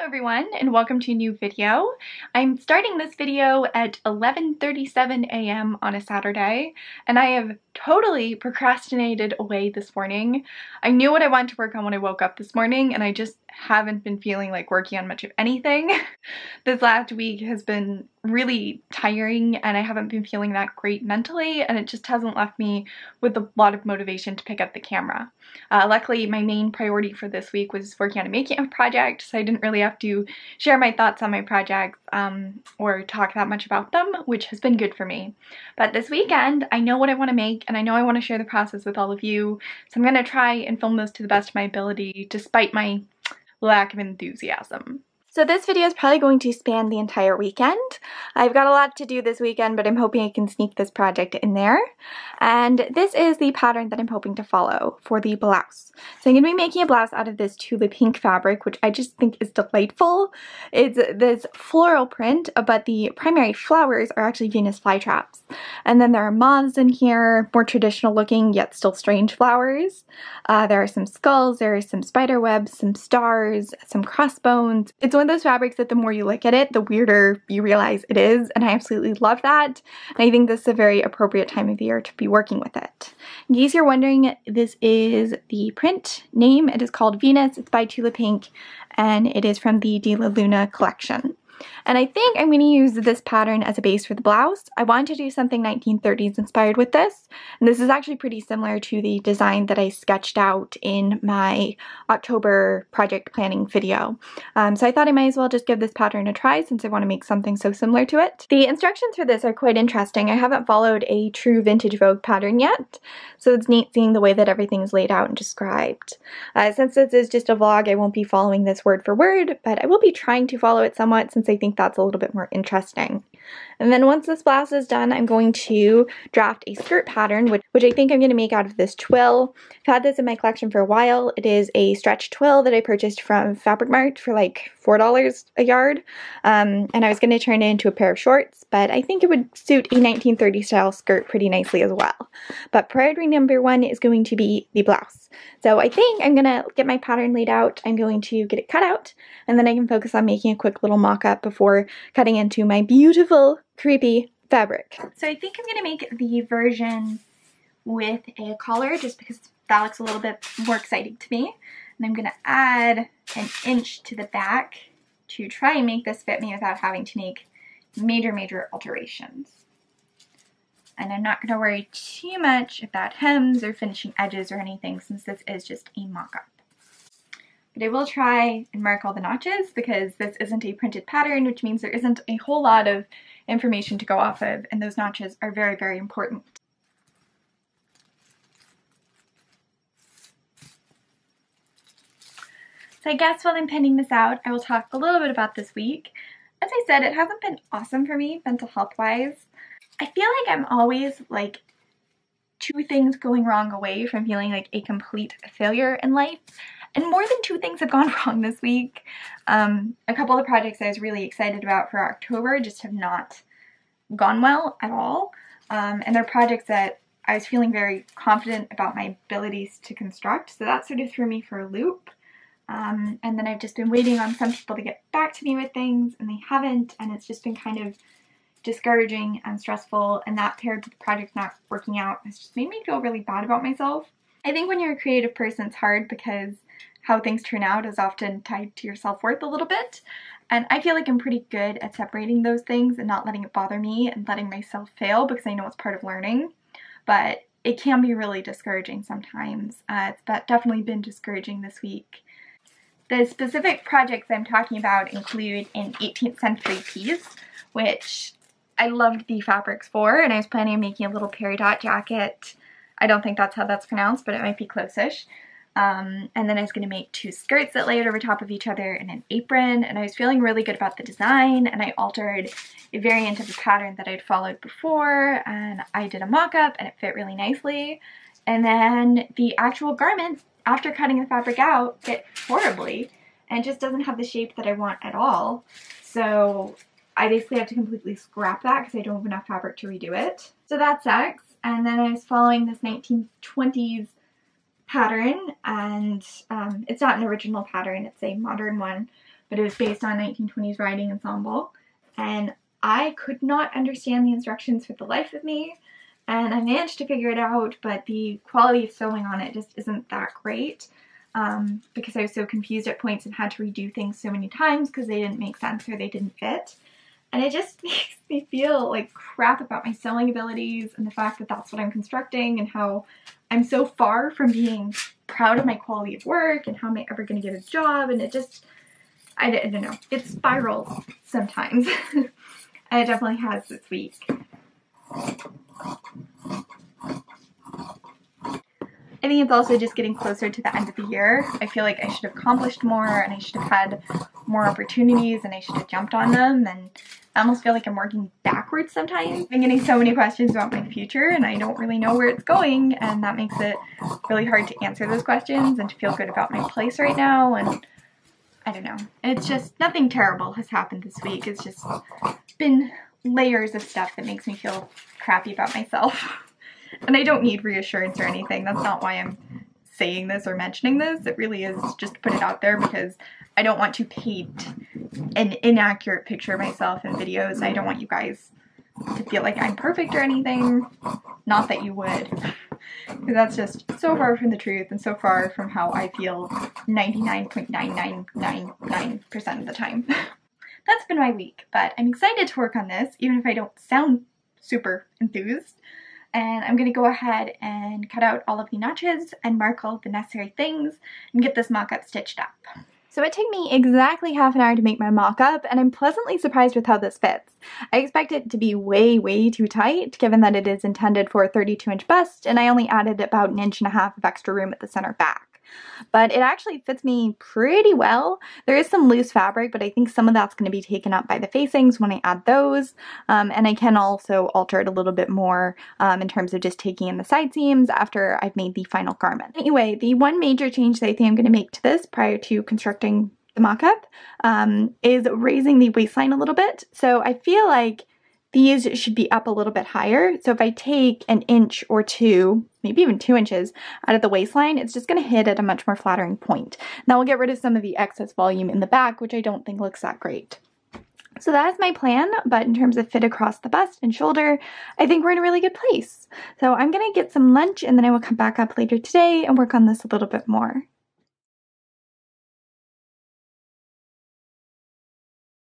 Hello everyone and welcome to a new video. I'm starting this video at 11:37 a.m. on a Saturday and I have totally procrastinated away this morning. I knew what I wanted to work on when I woke up this morning and I just haven't been feeling like working on much of anything. This last week has been really tiring and I haven't been feeling that great mentally, and it just hasn't left me with a lot of motivation to pick up the camera. Luckily, my main priority for this week was working on a makeup project, so I didn't really have to share my thoughts on my projects or talk that much about them, which has been good for me. But this weekend, I know what I want to make and I know I want to share the process with all of you, so I'm going to try and film those to the best of my ability despite my lack of enthusiasm. So this video is probably going to span the entire weekend. I've got a lot to do this weekend, but I'm hoping I can sneak this project in there. And this is the pattern that I'm hoping to follow for the blouse. So I'm going to be making a blouse out of this tulip pink fabric, which I just think is delightful. It's this floral print, but the primary flowers are actually Venus flytraps. And then there are moths in here, more traditional looking, yet still strange flowers. There are some skulls, there are some spider webs, some stars, some crossbones. It's one of those fabrics that the more you look at it, the weirder you realize it is, and I absolutely love that. And I think this is a very appropriate time of the year to be working with it. In case you're wondering, this is the print name. It is called Venus. It's by Tulip Pink, and it is from the De La Luna collection. And I think I'm going to use this pattern as a base for the blouse. I wanted to do something 1930s inspired with this, and this is actually pretty similar to the design that I sketched out in my October project planning video. So I thought I might as well just give this pattern a try since I want to make something so similar to it. The instructions for this are quite interesting. I haven't followed a true vintage Vogue pattern yet, so it's neat seeing the way that everything's laid out and described. Since this is just a vlog, I won't be following this word for word, but I will be trying to follow it somewhat since I think that's a little bit more interesting. And then once this blouse is done, I'm going to draft a skirt pattern, which I think I'm going to make out of this twill. I've had this in my collection for a while. It is a stretch twill that I purchased from Fabric Mart for like $4 a yard. And I was going to turn it into a pair of shorts, but I think it would suit a 1930s style skirt pretty nicely as well. But priority number one is going to be the blouse. So I think I'm going to get my pattern laid out. I'm going to get it cut out, and then I can focus on making a quick little mock-up before cutting into my beautiful, creepy fabric. So I think I'm going to make the version with a collar just because that looks a little bit more exciting to me. And I'm going to add an inch to the back to try and make this fit me without having to make major alterations. And I'm not going to worry too much about hems or finishing edges or anything since this is just a mock-up. But I will try and mark all the notches because this isn't a printed pattern, which means there isn't a whole lot of information to go off of, and those notches are very important. So I guess while I'm penning this out, I will talk a little bit about this week. As I said, it hasn't been awesome for me mental health-wise. I feel like I'm always like 2 things going wrong away from feeling like a complete failure in life. And more than 2 things have gone wrong this week. A couple of the projects I was really excited about for October just have not gone well at all. And they're projects that I was feeling very confident about my abilities to construct. So that sort of threw me for a loop. And then I've just been waiting on some people to get back to me with things, and they haven't. And it's just been kind of discouraging and stressful, and that paired with the project not working out has just made me feel really bad about myself. I think when you're a creative person, it's hard because how things turn out is often tied to your self-worth a little bit, and I feel like I'm pretty good at separating those things and not letting it bother me and letting myself fail because I know it's part of learning, but it can be really discouraging sometimes. It's definitely been discouraging this week. The specific projects I'm talking about include an 18th century piece, which I loved the fabrics for, and I was planning on making a little peridot jacket. I don't think that's how that's pronounced, but it might be close-ish. And then I was going to make 2 skirts that layered over top of each other and an apron, and I was feeling really good about the design, and I altered a variant of the pattern that I'd followed before, and I did a mock-up, and it fit really nicely. And then the actual garment, after cutting the fabric out, fit horribly, and it just doesn't have the shape that I want at all. So I basically have to completely scrap that because I don't have enough fabric to redo it. So that sucks. And then I was following this 1920s pattern, and it's not an original pattern, it's a modern one, but it was based on 1920s riding ensemble, and I could not understand the instructions for the life of me, and I managed to figure it out, but the quality of sewing on it just isn't that great, because I was so confused at points and had to redo things so many times because they didn't make sense or they didn't fit. And it just makes me feel like crap about my sewing abilities and the fact that that's what I'm constructing and how I'm so far from being proud of my quality of work and how am I ever going to get a job, and it just, I don't know, it spirals sometimes. And it definitely has this week. I think it's also just getting closer to the end of the year. I feel like I should have accomplished more and I should have had more opportunities and I should have jumped on them, and I almost feel like I'm working backwards sometimes. I've been getting so many questions about my future and I don't really know where it's going, and that makes it really hard to answer those questions and to feel good about my place right now, and I don't know. It's just nothing terrible has happened this week. It's just been layers of stuff that makes me feel crappy about myself. And I don't need reassurance or anything. That's not why I'm saying this or mentioning this. It really is just to put it out there because I don't want to paint an inaccurate picture of myself in videos. I don't want you guys to feel like I'm perfect or anything. Not that you would. Because that's just so far from the truth and so far from how I feel 99.9999% of the time. That's been my week, but I'm excited to work on this, even if I don't sound super enthused. And I'm going to go ahead and cut out all of the notches and mark all of the necessary things and get this mock-up stitched up. So it took me exactly half an hour to make my mock-up, and I'm pleasantly surprised with how this fits. I expect it to be way too tight, given that it is intended for a 32-inch bust, and I only added about 1.5 inches of extra room at the center back. But it actually fits me pretty well. There is some loose fabric, but I think some of that's going to be taken up by the facings when I add those. And I can also alter it a little bit more in terms of just taking in the side seams after I've made the final garment. Anyway, the one major change that I think I'm going to make to this prior to constructing the mock-up is raising the waistline a little bit. So I feel like these should be up a little bit higher. So if I take 1 inch or 2, maybe even 2 inches out of the waistline, it's just going to hit at a much more flattering point. Now we'll get rid of some of the excess volume in the back, which I don't think looks that great. So that is my plan, but in terms of fit across the bust and shoulder, I think we're in a really good place. So I'm going to get some lunch and then I will come back up later today and work on this a little bit more.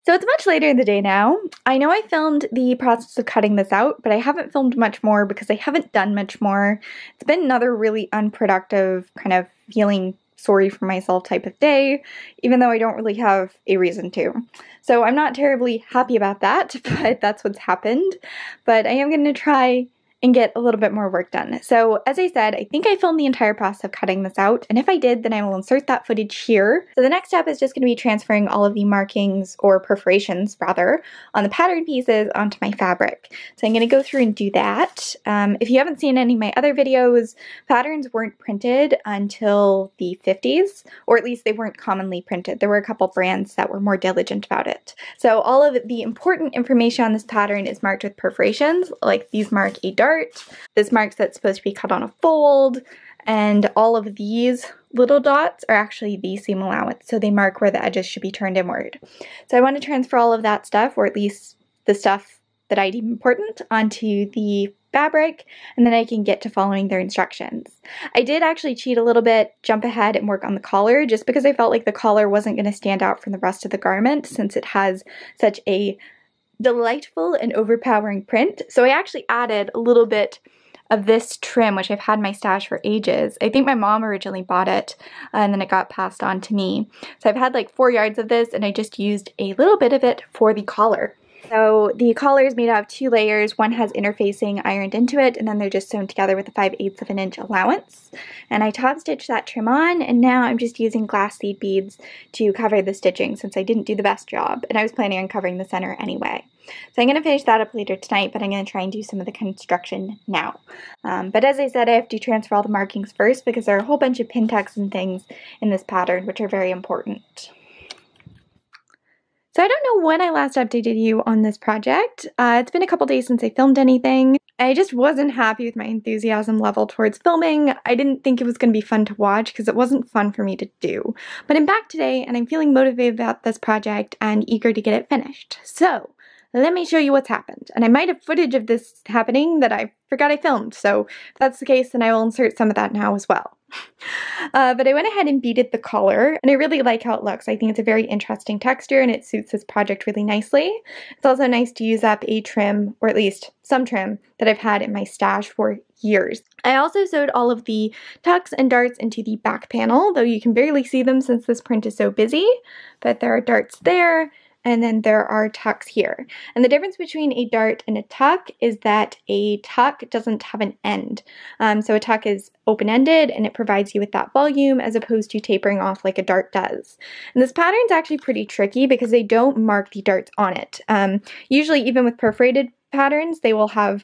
So it's much later in the day now. I know I filmed the process of cutting this out, but I haven't filmed much more because I haven't done much more. It's been another really unproductive, kind of feeling sorry for myself type of day, even though I don't really have a reason to. So I'm not terribly happy about that, but that's what's happened. But I am going to try and get a little bit more work done. So as I said, I think I filmed the entire process of cutting this out, and if I did, then I will insert that footage here. So the next step is just going to be transferring all of the markings, or perforations rather, on the pattern pieces onto my fabric. So I'm going to go through and do that. If you haven't seen any of my other videos, patterns weren't printed until the 50s, or at least they weren't commonly printed. There were a couple brands that were more diligent about it. So all of the important information on this pattern is marked with perforations, like these mark a dart. This marks that it's supposed to be cut on a fold, and all of these little dots are actually the seam allowance, so they mark where the edges should be turned inward. So I want to transfer all of that stuff, or at least the stuff that I deem important, onto the fabric, and then I can get to following their instructions. I did actually cheat a little bit, jump ahead and work on the collar, just because I felt like the collar wasn't going to stand out from the rest of the garment since it has such a delightful and overpowering print. So I actually added a little bit of this trim, which I've had in my stash for ages. I think my mom originally bought it and then it got passed on to me. So I've had like 4 yards of this and I just used a little bit of it for the collar. So the collar is made out of 2 layers. One has interfacing ironed into it, and then they're just sewn together with a 5/8 of an inch allowance. And I top stitched that trim on, and now I'm just using glass seed beads to cover the stitching since I didn't do the best job, and I was planning on covering the center anyway. So I'm going to finish that up later tonight, but I'm going to try and do some of the construction now. But as I said, I have to transfer all the markings first because there are a whole bunch of pin tucks and things in this pattern which are very important. So I don't know when I last updated you on this project. It's been a couple days since I filmed anything. I just wasn't happy with my enthusiasm level towards filming. I didn't think it was going to be fun to watch because it wasn't fun for me to do. But I'm back today and I'm feeling motivated about this project and eager to get it finished. So let me show you what's happened. And I might have footage of this happening that I forgot I filmed. So if that's the case, then I will insert some of that now as well. But I went ahead and beaded the collar, and I really like how it looks. I think it's a very interesting texture and it suits this project really nicely. It's also nice to use up a trim, or at least some trim, that I've had in my stash for years. I also sewed all of the tucks and darts into the back panel, though you can barely see them since this print is so busy, but there are darts there. And then there are tucks here. And the difference between a dart and a tuck is that a tuck doesn't have an end. So a tuck is open-ended and it provides you with that volume as opposed to tapering off like a dart does. And this pattern's actually pretty tricky because they don't mark the darts on it. Usually even with perforated patterns, they will have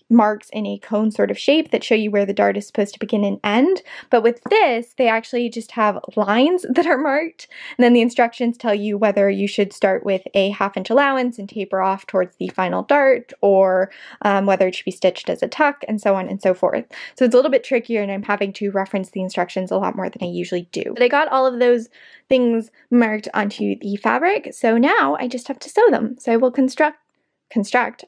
marks in a cone sort of shape that show you where the dart is supposed to begin and end. But with this, they actually just have lines that are marked, and then the instructions tell you whether you should start with a 1/2 inch allowance and taper off towards the final dart, or whether it should be stitched as a tuck, and so on and so forth. So it's a little bit trickier, and I'm having to reference the instructions a lot more than I usually do. But I got all of those things marked onto the fabric, so now I just have to sew them. So I will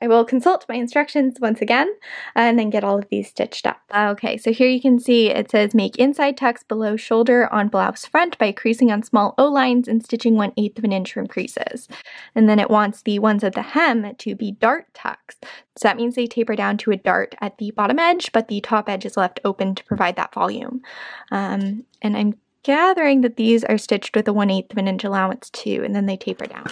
I will consult my instructions once again and then get all of these stitched up. Okay, so here you can see it says make inside tucks below shoulder on blouse front by creasing on small O-lines and stitching 1/8 of an inch from creases. And then it wants the ones at the hem to be dart tucks. So that means they taper down to a dart at the bottom edge, but the top edge is left open to provide that volume. And I'm gathering that these are stitched with a 1/8 of an inch allowance too, and then they taper down.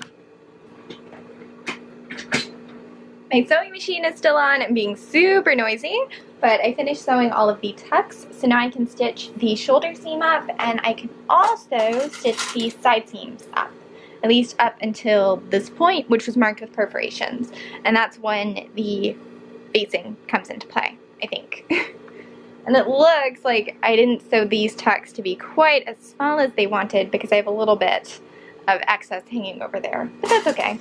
My sewing machine is still on and being super noisy, but I finished sewing all of the tucks, so now I can stitch the shoulder seam up, and I can also stitch the side seams up, at least up until this point, which was marked with perforations, and that's when the basting comes into play, I think. And it looks like I didn't sew these tucks to be quite as small as they wanted because I have a little bit of excess hanging over there, but that's okay.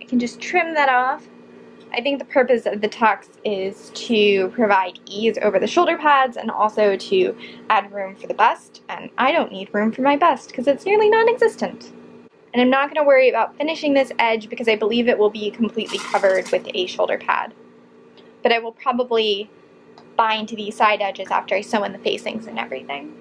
Can just trim that off. I think the purpose of the tucks is to provide ease over the shoulder pads and also to add room for the bust, and I don't need room for my bust because it's nearly non-existent. And I'm not going to worry about finishing this edge because I believe it will be completely covered with a shoulder pad. But I will probably bind to the side edges after I sew in the facings and everything.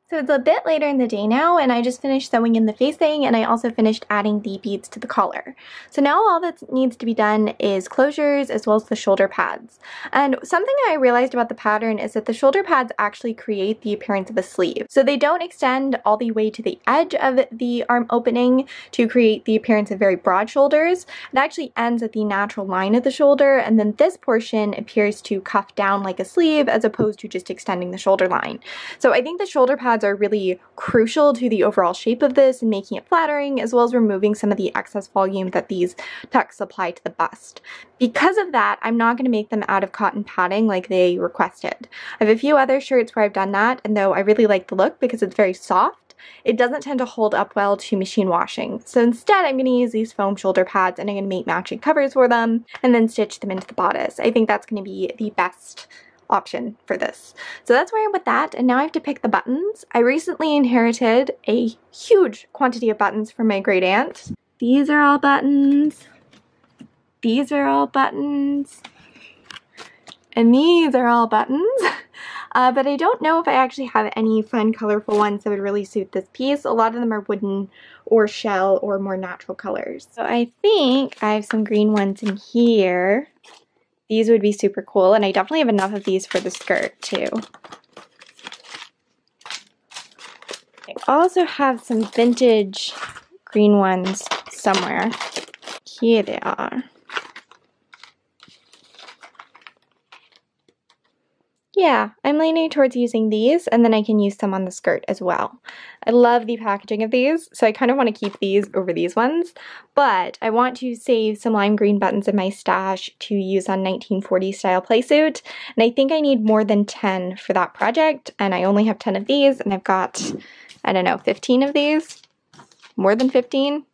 So it's a bit later in the day now, and I just finished sewing in the facing, and I also finished adding the beads to the collar. So now all that needs to be done is closures as well as the shoulder pads. And something I realized about the pattern is that the shoulder pads actually create the appearance of a sleeve. So they don't extend all the way to the edge of the arm opening to create the appearance of very broad shoulders. It actually ends at the natural line of the shoulder, and then this portion appears to cuff down like a sleeve as opposed to just extending the shoulder line. So I think the shoulder pads are really crucial to the overall shape of this and making it flattering, as well as removing some of the excess volume that these tucks supply to the bust. Because of that, I'm not going to make them out of cotton padding like they requested. I have a few other shirts where I've done that, and though I really like the look because it's very soft, it doesn't tend to hold up well to machine washing. So instead, I'm going to use these foam shoulder pads, and I'm going to make matching covers for them and then stitch them into the bodice. I think that's going to be the best option for this. So that's where I'm with that, and now I have to pick the buttons. I recently inherited a huge quantity of buttons from my great aunt. These are all buttons. These are all buttons. And these are all buttons. But I don't know if I actually have any fun colorful ones that would really suit this piece. A lot of them are wooden or shell or more natural colors. So I think I have some green ones in here. These would be super cool, and I definitely have enough of these for the skirt too. I also have some vintage green ones somewhere. Here they are. Yeah, I'm leaning towards using these, and then I can use some on the skirt as well. I love the packaging of these, so I kind of want to keep these over these ones, but I want to save some lime green buttons in my stash to use on 1940s style playsuit, and I think I need more than 10 for that project, and I only have 10 of these, and I've got, I don't know, 15 of these? More than 15?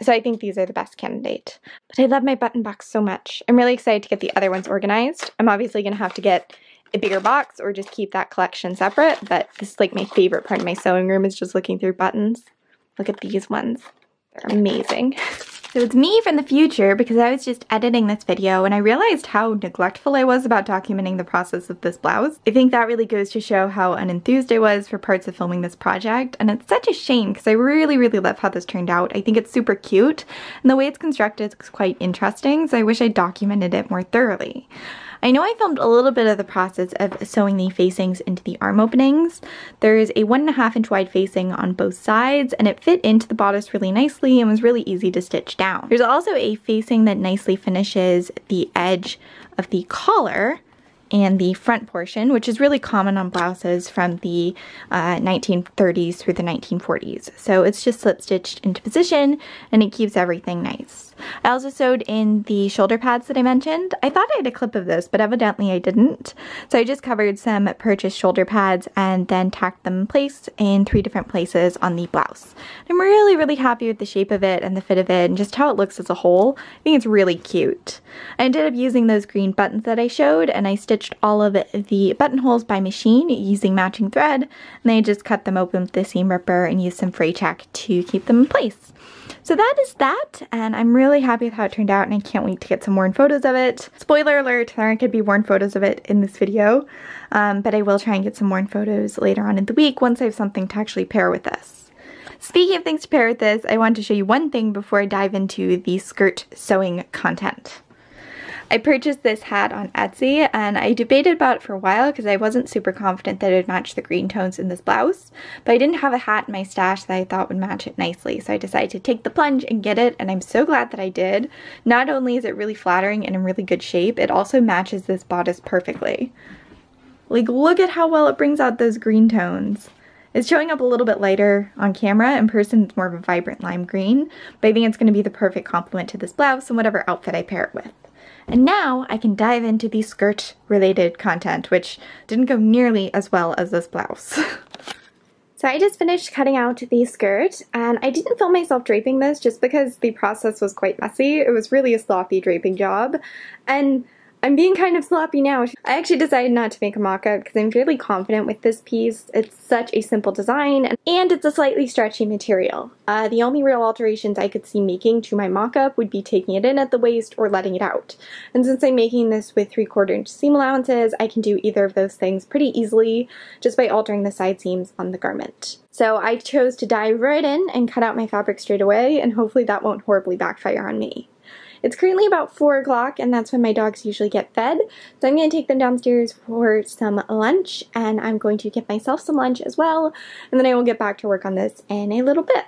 So I think these are the best candidate. But I love my button box so much. I'm really excited to get the other ones organized. I'm obviously going to have to get a bigger box or just keep that collection separate, but this is like my favorite part of my sewing room is just looking through buttons. Look at these ones. They're amazing. So it's me from the future because I was just editing this video and I realized how neglectful I was about documenting the process of this blouse. I think that really goes to show how unenthused I was for parts of filming this project, and it's such a shame because I really love how this turned out. I think it's super cute and the way it's constructed is quite interesting, so I wish I documented it more thoroughly. I know I filmed a little bit of the process of sewing the facings into the arm openings. There's a 1.5 inch wide facing on both sides and it fit into the bodice really nicely and was really easy to stitch down. There's also a facing that nicely finishes the edge of the collar and the front portion, which is really common on blouses from the 1930s through the 1940s. So it's just slip stitched into position and it keeps everything nice. I also sewed in the shoulder pads that I mentioned. I thought I had a clip of this, but evidently I didn't. So I just covered some purchased shoulder pads and then tacked them in place in 3 different places on the blouse. I'm really happy with the shape of it and the fit of it and just how it looks as a whole. I think it's really cute. I ended up using those green buttons that I showed and I stitched all of the buttonholes by machine using matching thread, and I just cut them open with the seam ripper and used some fray check to keep them in place. So that is that, and I'm really happy with how it turned out and I can't wait to get some worn photos of it. Spoiler alert, there aren't going to be worn photos of it in this video, but I will try and get some worn photos later on in the week once I have something to actually pair with this. Speaking of things to pair with this, I want to show you one thing before I dive into the skirt sewing content. I purchased this hat on Etsy and I debated about it for a while because I wasn't super confident that it would match the green tones in this blouse, but I didn't have a hat in my stash that I thought would match it nicely, so I decided to take the plunge and get it, and I'm so glad that I did. Not only is it really flattering and in really good shape, it also matches this bodice perfectly. Like, look at how well it brings out those green tones. It's showing up a little bit lighter on camera. In person it's more of a vibrant lime green, but I think it's going to be the perfect complement to this blouse and whatever outfit I pair it with. And now I can dive into the skirt related content, which didn't go nearly as well as this blouse. So I just finished cutting out the skirt, and I didn't film myself draping this just because the process was quite messy. It was really a sloppy draping job, and I'm being kind of sloppy now. I actually decided not to make a mock-up because I'm fairly confident with this piece. It's such a simple design and it's a slightly stretchy material. The only real alterations I could see making to my mock-up would be taking it in at the waist or letting it out. And since I'm making this with 3/4 inch seam allowances, I can do either of those things pretty easily just by altering the side seams on the garment. So I chose to dive right in and cut out my fabric straight away, and hopefully that won't horribly backfire on me. It's currently about 4 o'clock and that's when my dogs usually get fed, so I'm going to take them downstairs for some lunch, and I'm going to get myself some lunch as well, and then I will get back to work on this in a little bit.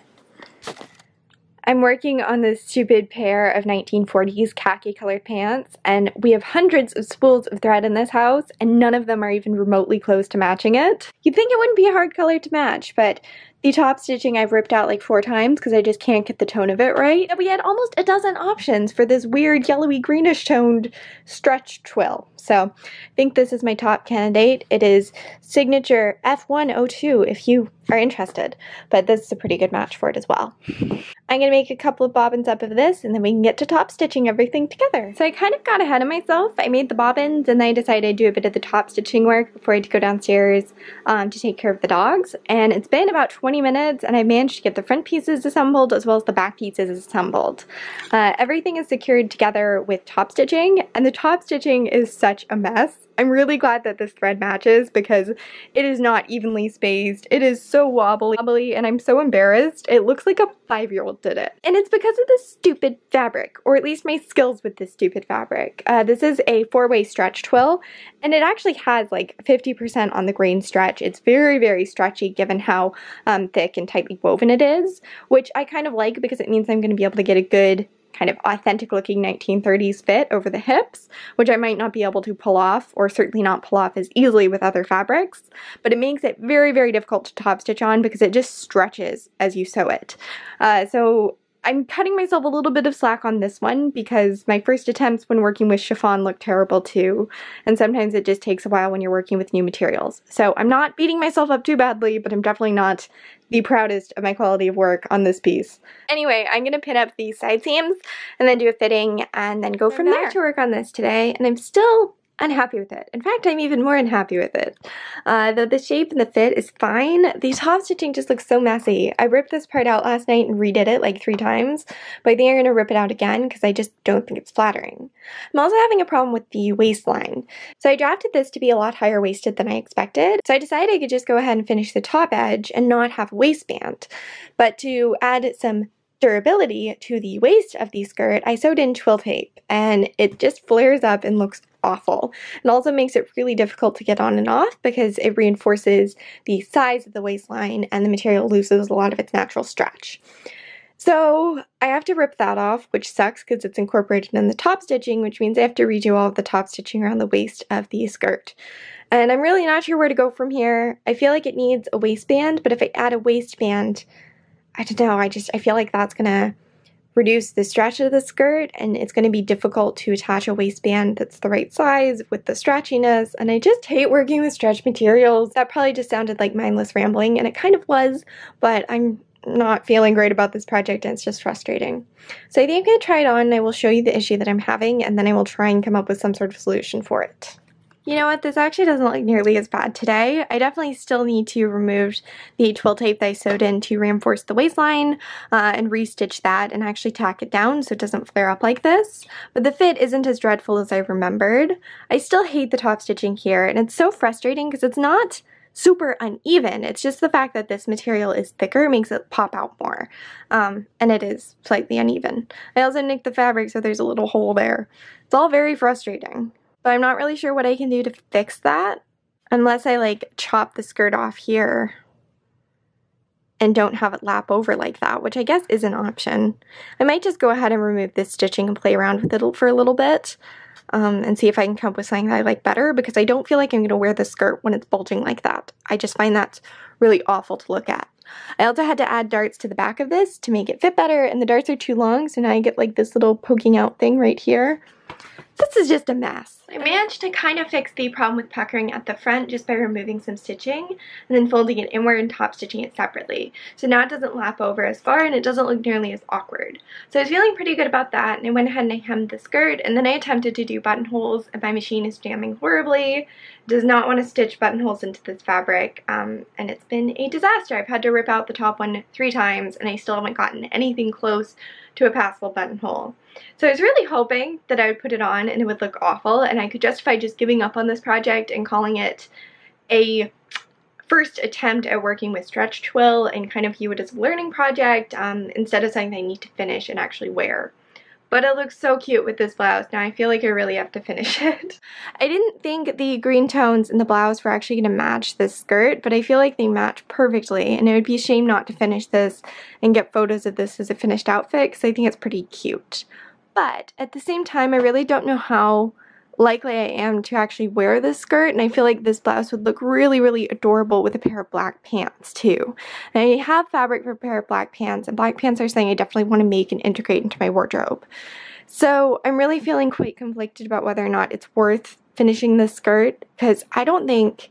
I'm working on this stupid pair of 1940s khaki colored pants, and we have hundreds of spools of thread in this house and none of them are even remotely close to matching it. You'd think it wouldn't be a hard color to match, but the top stitching I've ripped out like 4 times because I just can't get the tone of it right. And we had almost a dozen options for this weird yellowy greenish toned stretch twill. So I think this is my top candidate. It is signature F102 if you are interested, but this is a pretty good match for it as well. I'm going to make a couple of bobbins up of this and then we can get to top stitching everything together. So I kind of got ahead of myself. I made the bobbins and then I decided to do a bit of the top stitching work before I had to go downstairs to take care of the dogs. And it's been about 20 minutes and I managed to get the front pieces assembled as well as the back pieces assembled. Everything is secured together with top stitching, and the top stitching is such a mess. I'm really glad that this thread matches because it is not evenly spaced. It is so wobbly and I'm so embarrassed. It looks like a 5-year-old did it. And it's because of this stupid fabric, or at least my skills with this stupid fabric. This is a 4-way stretch twill and it actually has like 50% on the grain stretch. It's very stretchy given how thick and tightly woven it is, which I kind of like because it means I'm going to be able to get a good kind of authentic looking 1930s fit over the hips, which I might not be able to pull off, or certainly not pull off as easily with other fabrics, but it makes it very, very difficult to top stitch on because it just stretches as you sew it. So I'm cutting myself a little bit of slack on this one because my first attempts when working with chiffon look terrible too, and sometimes it just takes a while when you're working with new materials. So I'm not beating myself up too badly, but I'm definitely not the proudest of my quality of work on this piece. Anyway, I'm going to pin up these side seams and then do a fitting and then go from there. I'm back to work on this today, and I'm still unhappy with it. In fact, I'm even more unhappy with it. Though the shape and the fit is fine, the top stitching just looks so messy. I ripped this part out last night and redid it like 3 times, but I think I'm going to rip it out again because I just don't think it's flattering. I'm also having a problem with the waistline. So I drafted this to be a lot higher waisted than I expected, so I decided I could just go ahead and finish the top edge and not have a waistband. But to add some durability to the waist of the skirt, I sewed in twill tape, and it just flares up and looks awful. It also makes it really difficult to get on and off because it reinforces the size of the waistline and the material loses a lot of its natural stretch. So I have to rip that off, which sucks because it's incorporated in the top stitching, which means I have to redo all of the top stitching around the waist of the skirt. And I'm really not sure where to go from here. I feel like it needs a waistband, but if I add a waistband, I don't know, I feel like that's gonna reduce the stretch of the skirt, and it's going to be difficult to attach a waistband that's the right size with the stretchiness, and I just hate working with stretch materials. That probably just sounded like mindless rambling, and it kind of was, but I'm not feeling great about this project and it's just frustrating. So I think I'm going to try it on and I will show you the issue that I'm having, and then I will try and come up with some sort of solution for it. You know what, this actually doesn't look nearly as bad today. I definitely still need to remove the twill tape that I sewed in to reinforce the waistline and restitch that and actually tack it down so it doesn't flare up like this. But the fit isn't as dreadful as I remembered. I still hate the top stitching here, and it's so frustrating because it's not super uneven. It's just the fact that this material is thicker makes it pop out more. And it is slightly uneven. I also nicked the fabric, so there's a little hole there. It's all very frustrating. But I'm not really sure what I can do to fix that unless I like chop the skirt off here and don't have it lap over like that, which I guess is an option. I might just go ahead and remove this stitching and play around with it for a little bit and see if I can come up with something that I like better, because I don't feel like I'm going to wear the skirt when it's bulging like that. I just find that really awful to look at. I also had to add darts to the back of this to make it fit better, and the darts are too long, so now I get like this little poking out thing right here. This is just a mess. I managed to kind of fix the problem with puckering at the front just by removing some stitching and then folding it inward and top stitching it separately. So now it doesn't lap over as far and it doesn't look nearly as awkward. So I was feeling pretty good about that, and I went ahead and I hemmed the skirt, and then I attempted to do buttonholes, and my machine is jamming horribly. It does not want to stitch buttonholes into this fabric, and it's been a disaster. I've had to rip out the top one 3 times and I still haven't gotten anything close to a passable buttonhole. So I was really hoping that I would put it on and it would look awful and I could justify just giving up on this project and calling it a first attempt at working with stretch twill and kind of view it as a learning project instead of something I need to finish and actually wear. But it looks so cute with this blouse. Now I feel like I really have to finish it. I didn't think the green tones in the blouse were actually going to match this skirt, but I feel like they match perfectly, and it would be a shame not to finish this and get photos of this as a finished outfit because I think it's pretty cute. But at the same time, I really don't know how likely I am to actually wear this skirt, and I feel like this blouse would look really, really adorable with a pair of black pants too. And I have fabric for a pair of black pants, and black pants are something I definitely want to make and integrate into my wardrobe. So I'm really feeling quite conflicted about whether or not it's worth finishing this skirt, because I don't think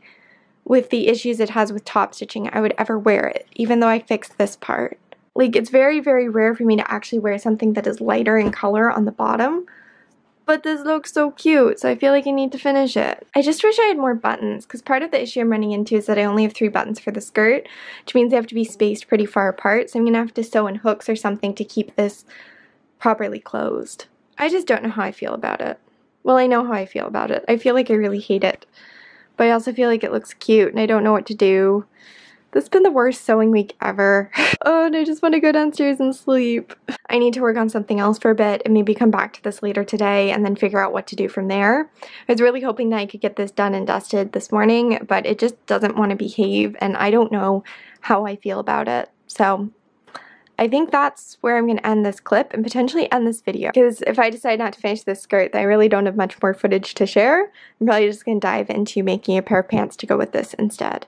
with the issues it has with top stitching I would ever wear it, even though I fixed this part. Like, it's very, very rare for me to actually wear something that is lighter in color on the bottom. But this looks so cute, so I feel like I need to finish it. I just wish I had more buttons, because part of the issue I'm running into is that I only have 3 buttons for the skirt, which means they have to be spaced pretty far apart, so I'm going to have to sew in hooks or something to keep this properly closed. I just don't know how I feel about it. Well, I know how I feel about it. I feel like I really hate it. But I also feel like it looks cute, and I don't know what to do. This has been the worst sewing week ever. Oh, and I just want to go downstairs and sleep. I need to work on something else for a bit and maybe come back to this later today and then figure out what to do from there. I was really hoping that I could get this done and dusted this morning, but it just doesn't want to behave, and I don't know how I feel about it. So I think that's where I'm going to end this clip and potentially end this video, because if I decide not to finish this skirt, then I really don't have much more footage to share. I'm probably just going to dive into making a pair of pants to go with this instead.